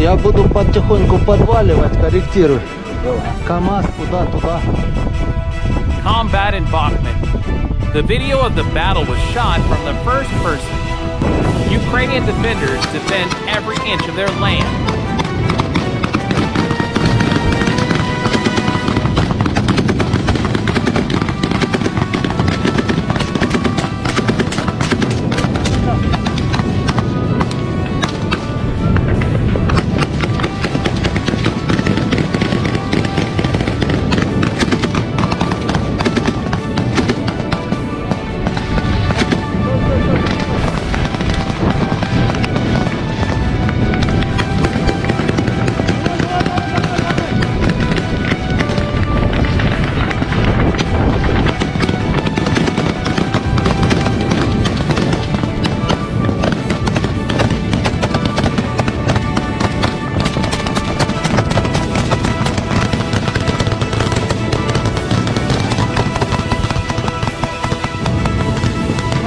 Я буду потихоньку подваливать, корректируй. КамАЗ туда. Combat in Bahkmut. The video of the battle was shot from the first person. Ukrainian defenders defend every inch of their land.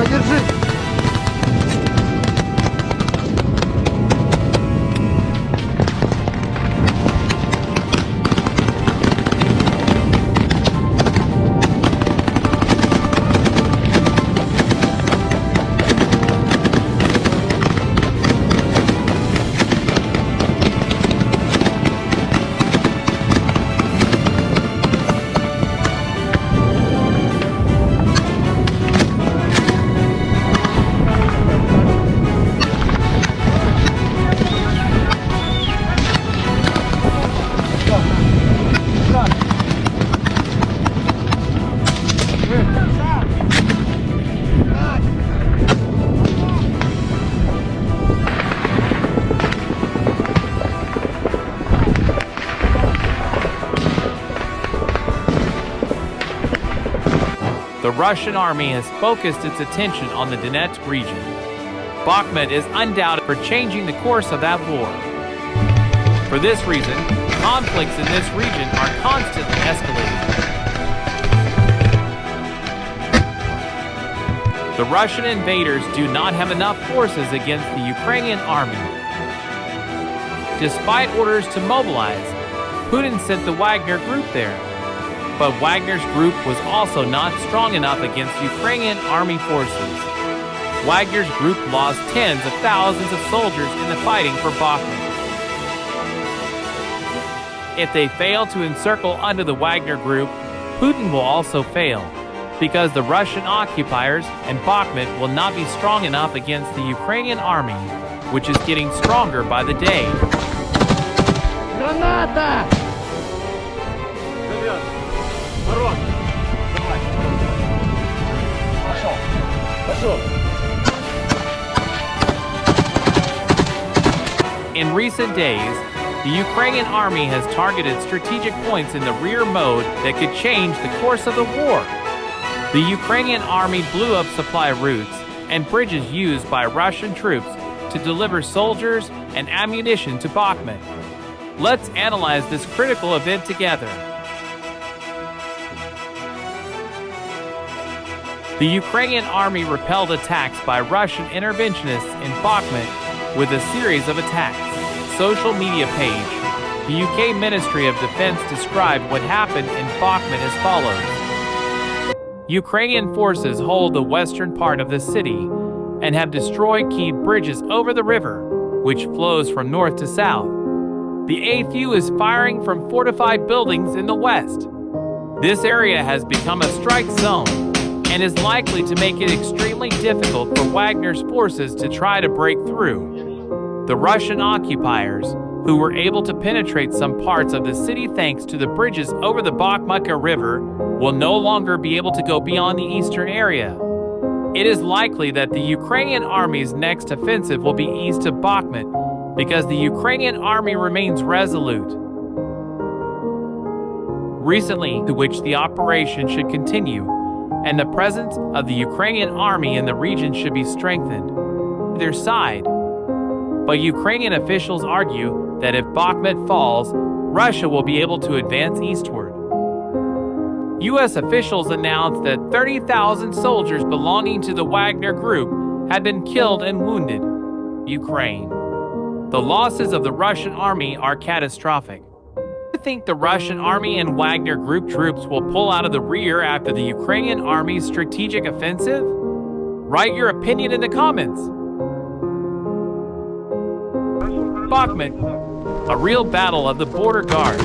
Подержи. The Russian army has focused its attention on the Donetsk region. Bahkmut is undoubted for changing the course of that war. For this reason, conflicts in this region are constantly escalating. The Russian invaders do not have enough forces against the Ukrainian army. Despite orders to mobilize, Putin sent the Wagner group there. But Wagner's group was also not strong enough against Ukrainian army forces. Wagner's group lost tens of thousands of soldiers in the fighting for Bahkmut. If they fail to encircle under the Wagner group, Putin will also fail, because the Russian occupiers and Bahkmut will not be strong enough against the Ukrainian army, which is getting stronger by the day. Граната! In recent days, the Ukrainian army has targeted strategic points in the rear mode that could change the course of the war. The Ukrainian army blew up supply routes and bridges used by Russian troops to deliver soldiers and ammunition to Bahkmut. Let's analyze this critical event together. The Ukrainian army repelled attacks by Russian interventionists in Bahkmut with a series of attacks. Social media page. The UK Ministry of Defense described what happened in Bahkmut as follows. Ukrainian forces hold the western part of the city and have destroyed key bridges over the river, which flows from north to south. The AFU is firing from fortified buildings in the west. This area has become a strike zone and is likely to make it extremely difficult for Wagner's forces to try to break through. The Russian occupiers, who were able to penetrate some parts of the city thanks to the bridges over the Bahkmut River, will no longer be able to go beyond the eastern area. It is likely that the Ukrainian army's next offensive will be east of Bahkmut because the Ukrainian army remains resolute. Recently, to which the operation should continue, and the presence of the Ukrainian army in the region should be strengthened. Their side. But Ukrainian officials argue that if Bahkmut falls, Russia will be able to advance eastward. U.S. officials announced that 30,000 soldiers belonging to the Wagner Group had been killed and wounded. Ukraine. The losses of the Russian army are catastrophic. Do you think the Russian army and Wagner Group troops will pull out of the rear after the Ukrainian army's strategic offensive? Write your opinion in the comments. Bahkmut, a real battle of the border guards.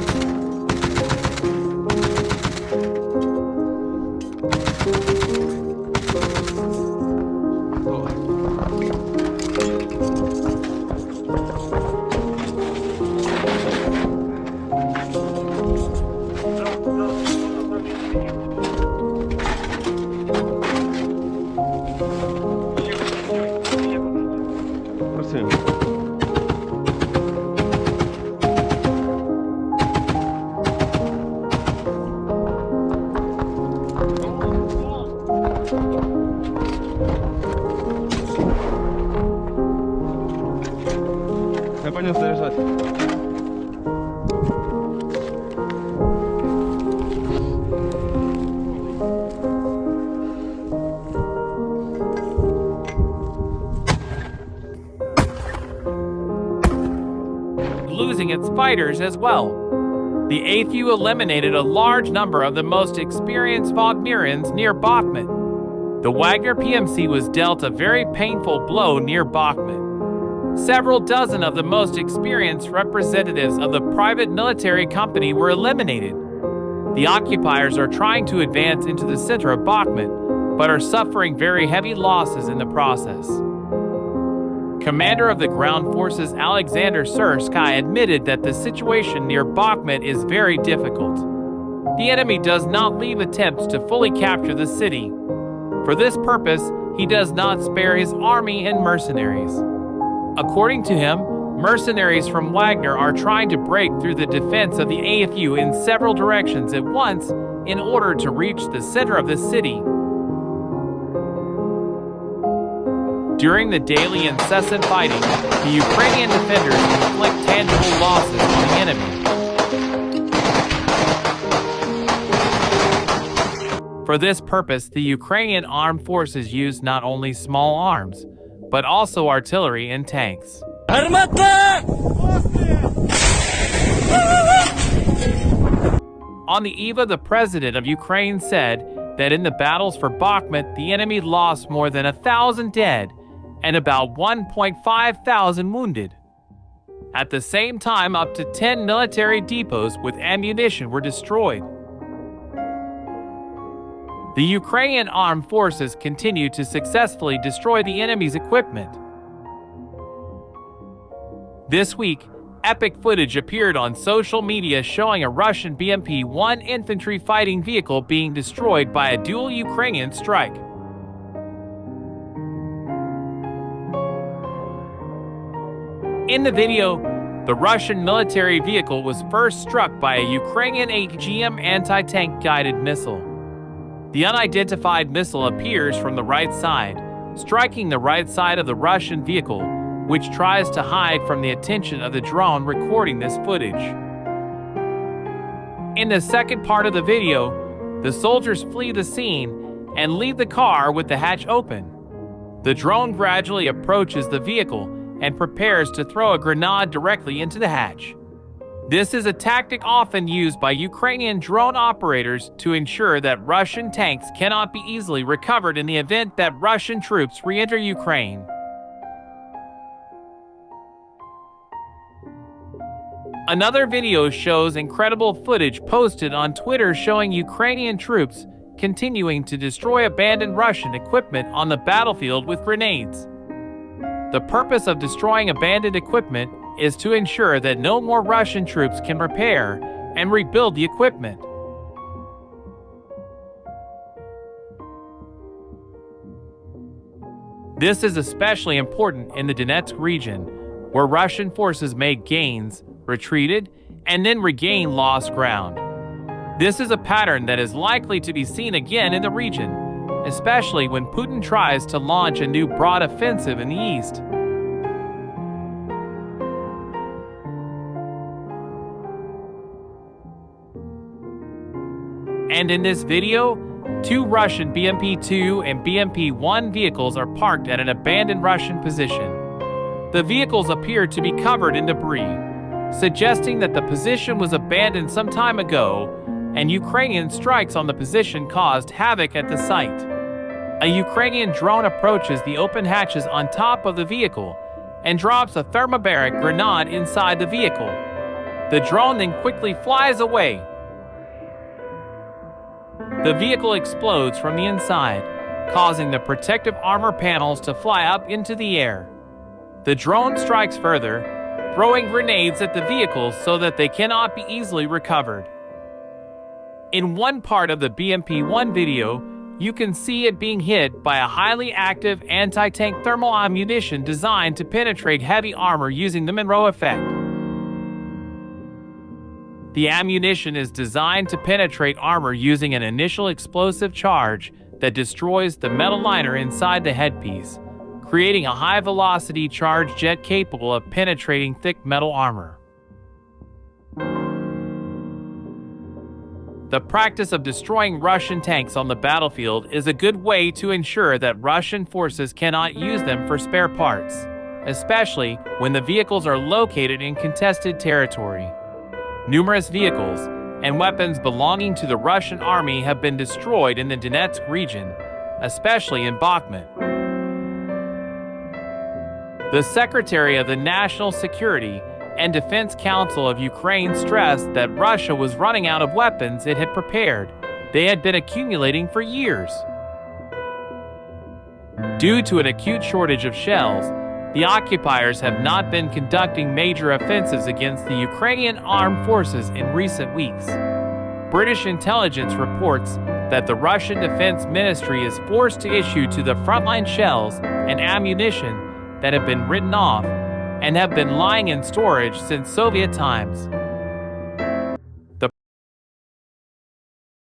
Я понес заряжать. Losing its fighters as well. The AFU eliminated a large number of the most experienced Wagnerians near Bahkmut. The Wagner PMC was dealt a very painful blow near Bahkmut. Several dozen of the most experienced representatives of the private military company were eliminated. The occupiers are trying to advance into the center of Bahkmut, but are suffering very heavy losses in the process. Commander of the ground forces Alexander Sursky admitted that the situation near Bahkmut is very difficult. The enemy does not leave attempts to fully capture the city. For this purpose, he does not spare his army and mercenaries. According to him, mercenaries from Wagner are trying to break through the defense of the AFU in several directions at once in order to reach the center of the city. During the daily incessant fighting, the Ukrainian defenders inflict tangible losses on the enemy. For this purpose, the Ukrainian armed forces use not only small arms, but also artillery and tanks. On the eve of the president of Ukraine said that in the battles for Bahkmut, the enemy lost more than 1,000 dead and about 1,500 wounded. At the same time, up to 10 military depots with ammunition were destroyed. The Ukrainian armed forces continue to successfully destroy the enemy's equipment. This week, epic footage appeared on social media showing a Russian BMP-1 infantry fighting vehicle being destroyed by a dual Ukrainian strike. In the video, the Russian military vehicle was first struck by a Ukrainian AGM anti-tank guided missile. The unidentified missile appears from the right side, striking the right side of the Russian vehicle, which tries to hide from the attention of the drone recording this footage. In the second part of the video, the soldiers flee the scene and leave the car with the hatch open. The drone gradually approaches the vehicle and prepares to throw a grenade directly into the hatch. This is a tactic often used by Ukrainian drone operators to ensure that Russian tanks cannot be easily recovered in the event that Russian troops re-enter Ukraine. Another video shows incredible footage posted on Twitter showing Ukrainian troops continuing to destroy abandoned Russian equipment on the battlefield with grenades. The purpose of destroying abandoned equipment is to ensure that no more Russian troops can repair and rebuild the equipment. This is especially important in the Donetsk region, where Russian forces made gains, retreated, and then regained lost ground. This is a pattern that is likely to be seen again in the region, especially when Putin tries to launch a new broad offensive in the east. And in this video, two Russian BMP-2 and BMP-1 vehicles are parked at an abandoned Russian position. The vehicles appear to be covered in debris, suggesting that the position was abandoned some time ago, and Ukrainian strikes on the position caused havoc at the site. A Ukrainian drone approaches the open hatches on top of the vehicle and drops a thermobaric grenade inside the vehicle. The drone then quickly flies away. The vehicle explodes from the inside, causing the protective armor panels to fly up into the air. The drone strikes further, throwing grenades at the vehicles so that they cannot be easily recovered. In one part of the BMP-1 video, you can see it being hit by a highly active anti-tank thermal ammunition designed to penetrate heavy armor using the Monroe effect. The ammunition is designed to penetrate armor using an initial explosive charge that destroys the metal liner inside the headpiece, creating a high-velocity charge jet capable of penetrating thick metal armor. The practice of destroying Russian tanks on the battlefield is a good way to ensure that Russian forces cannot use them for spare parts, especially when the vehicles are located in contested territory. Numerous vehicles and weapons belonging to the Russian army have been destroyed in the Donetsk region, especially in Bahkmut. The Secretary of the National Security and Defense Council of Ukraine stressed that Russia was running out of weapons it had prepared. They had been accumulating for years. Due to an acute shortage of shells, the occupiers have not been conducting major offensives against the Ukrainian armed forces in recent weeks. British intelligence reports that the Russian Defense Ministry is forced to issue to the frontline shells and ammunition that have been written off and have been lying in storage since Soviet times.